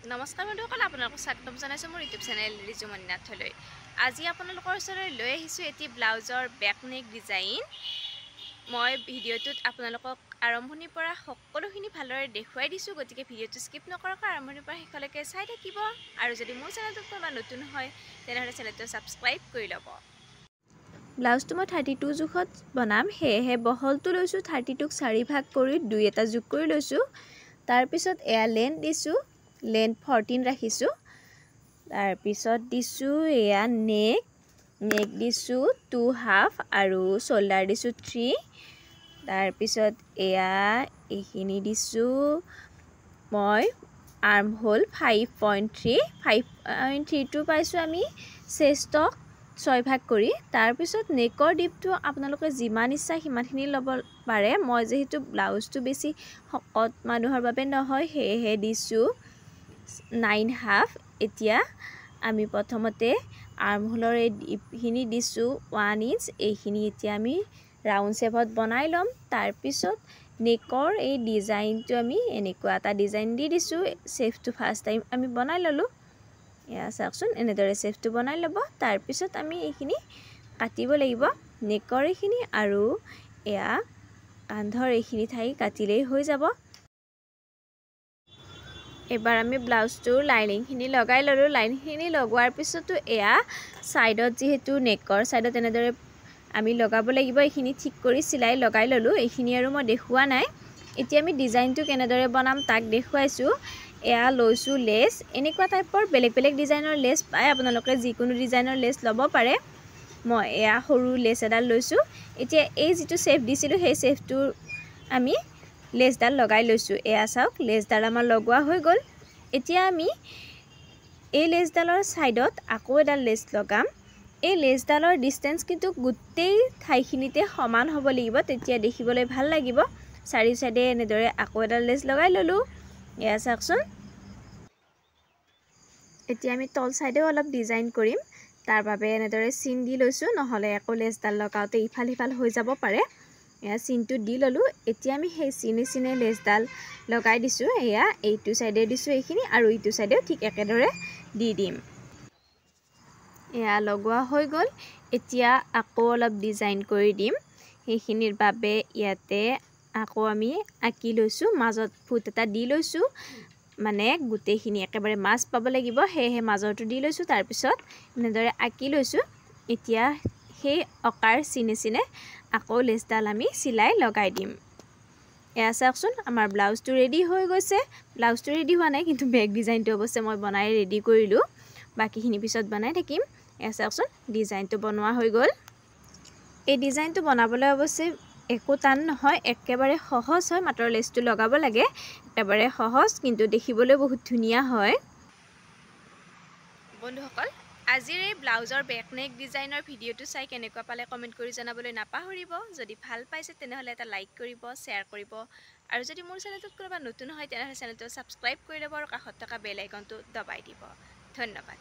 নমস্কাৰ বন্ধুসকল, আপোনালোকক স্বাগতম জনাইছোঁ মোৰ ইউটিউব চেনেল ৰিজু মণিনাথলৈ। আজি আপোনালোকৰ ওচৰলৈ লৈ আহিছোঁ এটি ব্লাউজৰ বেক নেক ডিজাইন। মই ভিডিঅ'টোত আপোনালোকক আৰম্ভণিৰ পৰা সকলোখিনি ভালদৰে দেখুৱাই দিছোঁ, গতিকে ভিডিঅ'টো স্কিপ নকৰাকৈ আৰম্ভণিৰ পৰা শেষলৈকে চাই থাকিব। আৰু যদি মোৰ চেনেলটোত কোনোবা নতুন হয় তেনেহ'লে চেনেলটো ছাবস্ক্ৰাইব কৰি ল'ব। ব্লাউজটো মই 32 জোখত বনাম, সেয়েহে বহলটো লৈছোঁ 32ক 4 ভাগ কৰি 2 এটা যোগ কৰি লৈছোঁ। তাৰপিছত এয়া লেন্থ দিছোঁ, লেন্থ 14 ৰাখিছোঁ। তাৰপিছত দিছোঁ এয়া নেক দিছোঁ 2.5 আৰু শোল্ডাৰ দিছোঁ 3। তাৰপিছত এয়া এইখিনি দিছোঁ মই আৰ্ম হোল 5.3টো পাইছোঁ আমি চেষ্টক 6 ভাগ কৰি। তাৰপিছত নেকৰ ডিপটো আপোনালোকে যিমান ইচ্ছা সিমানখিনি ল'ব পাৰে। মই যিহেতু ব্লাউজটো বেছি শকত মানুহৰ বাবে নহয়, সেয়েহে দিছোঁ 9.5। এতিয়া আমি প্ৰথমতে আৰ্ম হোলৰ এই ডিপখিনি দিছোঁ 1 ইঞ্চ। এইখিনি এতিয়া আমি ৰাউণ্ড শ্বেপত বনাই ল'ম। তাৰপিছত নেকৰ এই ডিজাইনটো আমি এনেকুৱা এটা ডিজাইন দি দিছোঁ। শ্বেপটো ফাৰ্ষ্ট টাইম আমি বনাই ল'লোঁ। এয়া চাওকচোন, এনেদৰে শ্বেপটো বনাই ল'ব। তাৰপিছত আমি এইখিনি কাটিব লাগিব, নেকৰ এইখিনি আৰু এয়া কান্ধৰ এইখিনি ঠাই কাটিলেই হৈ যাব। এবাৰ আমি ব্লাউজটোৰ লাইনিংখিনি লগাই ল'লোঁ। লাইনিংখিনি লগোৱাৰ পিছতো এয়া ছাইডত, যিহেতু নেকৰ ছাইডত এনেদৰে আমি লগাব লাগিব, এইখিনি ঠিক কৰি চিলাই লগাই ল'লোঁ। এইখিনি আৰু মই দেখুওৱা নাই। এতিয়া আমি ডিজাইনটো কেনেদৰে বনাম তাক দেখুৱাইছোঁ। এয়া লৈছোঁ লেছ, এনেকুৱা টাইপৰ বেলেগ বেলেগ ডিজাইনৰ লেছ পায়, আপোনালোকে যিকোনো ডিজাইনৰ লেছ ল'ব পাৰে। মই এয়া সৰু লেছ এডাল লৈছোঁ। এতিয়া এই যিটো শ্বেপ দিছিলোঁ সেই শ্বেপটোৰ আমি লেছডাল লগাই লৈছোঁ। এয়া চাওক, লেছডাল আমাৰ লগোৱা হৈ গ'ল। এতিয়া আমি এই লেছডালৰ ছাইডত আকৌ এডাল লেছ লগাম। এই লেছডালৰ ডিষ্টেঞ্চ কিন্তু গোটেই ঠাইখিনিতে সমান হ'ব লাগিব, তেতিয়া দেখিবলৈ ভাল লাগিব। চাৰি চাইডে এনেদৰে আকৌ এডাল লেছ লগাই ল'লোঁ। এয়া চাওকচোন। এতিয়া আমি তল ছাইডেও অলপ ডিজাইন কৰিম, তাৰ বাবে এনেদৰে চিন দি লৈছোঁ, নহ'লে আকৌ লেছডাল লগাওঁতে ইফাল সিফাল হৈ যাব পাৰে। এয়া চিনটো দি ল'লোঁ। এতিয়া আমি সেই চিনে লেছডাল লগাই দিছোঁ। এয়া এইটো ছাইডে দিছোঁ এইখিনি, আৰু ইটো ছাইডেও ঠিক একেদৰে দি দিম। এয়া লগোৱা হৈ গ'ল। এতিয়া আকৌ অলপ ডিজাইন কৰি দিম। সেইখিনিৰ বাবে ইয়াতে আকৌ আমি আঁকি লৈছোঁ, মাজত ফুট এটা দি লৈছোঁ, মানে গোটেইখিনি একেবাৰে মাছ পাব লাগিব, সেয়েহে মাজৰটো দি লৈছোঁ। তাৰপিছত এনেদৰে আঁকি লৈছোঁ। এতিয়া সেই অঁকাৰ চিনে আকৌ লেছডাল আমি চিলাই লগাই দিম। এয়া চাওকচোন, আমাৰ ব্লাউজটো ৰেডি হৈ গৈছে। ব্লাউজটো ৰেডি হোৱা নাই, কিন্তু বেক ডিজাইনটো অৱশ্যে মই বনাই ৰেডি কৰিলোঁ, বাকীখিনি পিছত বনাই থাকিম। এয়া চাওকচোন, ডিজাইনটো বনোৱা হৈ গ'ল। এই ডিজাইনটো বনাবলৈ অৱশ্যে একো টান নহয়, একেবাৰে সহজ হয়, মাত্ৰ লেছটো লগাব লাগে। একেবাৰে সহজ, কিন্তু দেখিবলৈ বহুত ধুনীয়া হয়। বন্ধুসকল, আজিৰ এই ব্লাউজৰ বেক নেক ডিজাইনৰ ভিডিঅ'টো চাই কেনেকুৱা পালে কমেণ্ট কৰি জনাবলৈ নাপাহৰিব। যদি ভাল পাইছে তেনেহ'লে এটা লাইক কৰিব, শ্বেয়াৰ কৰিব, আৰু যদি মোৰ চেনেলটোত কোনোবা নতুন হয় তেনেহ'লে চেনেলটো ছাবস্ক্ৰাইব কৰি ল'ব আৰু কাষত থকা বেল আইকনটো দবাই দিব। ধন্যবাদ।